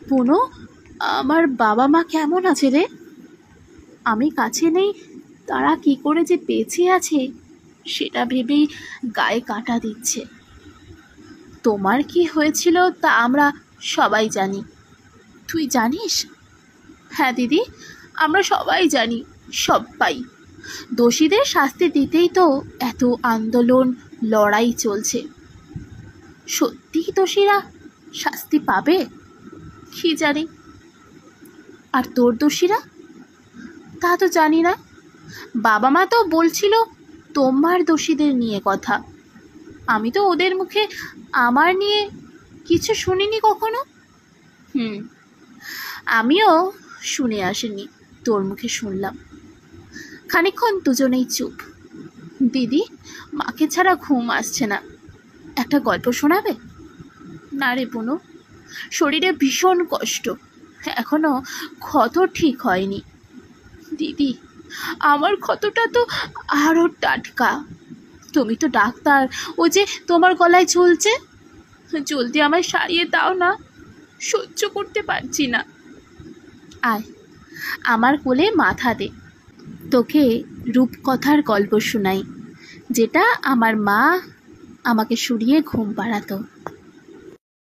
পুনু, আমার বাবা মা কেমন আছে রে? আমি কাছে নেই, তারা কি করে যে বেঁচে আছে সেটা ভেবেই গায়ে কাঁটা দিচ্ছে। তোমার কি হয়েছিল তা আমরা সবাই জানি, তুই জানিস? হ্যাঁ দিদি, আমরা সবাই জানি, সবাই। দোষীদের শাস্তি দিতেই তো এত আন্দোলন, লড়াই চলছে। সত্যিই দোষীরা শাস্তি পাবে কি জানি। আর তোর দোষীরা, তা তো জানি না। বাবা মা তো বলছিল তোমার দোষীদের নিয়ে কথা, আমি তো ওদের মুখে আমার নিয়ে কিছু শুনিনি কখনো। আমিও শুনে আসিনি, তোর মুখে শুনলাম। খানিকক্ষণ দুজনেই চুপ। দিদি, মাকে ছাড়া ঘুম আসছে না, একটা গল্প শোনাবে? না রে পুনু, শরীরে ভীষণ কষ্ট, এখনো ক্ষত ঠিক হয়নি। দিদি, আমার ক্ষতটা তো আরও টাটকা। তুমি তো ডাক্তার, ও যে তোমার গলায় ঝুলছে, জলদি আমায় সারিয়ে দাও না, সহ্য করতে পারছি না। আয়, আমার কোলে মাথা দে, তোকে রূপকথার গল্প শোনাই, যেটা আমার মা আমাকে শুনিয়ে ঘুম পাড়াতো।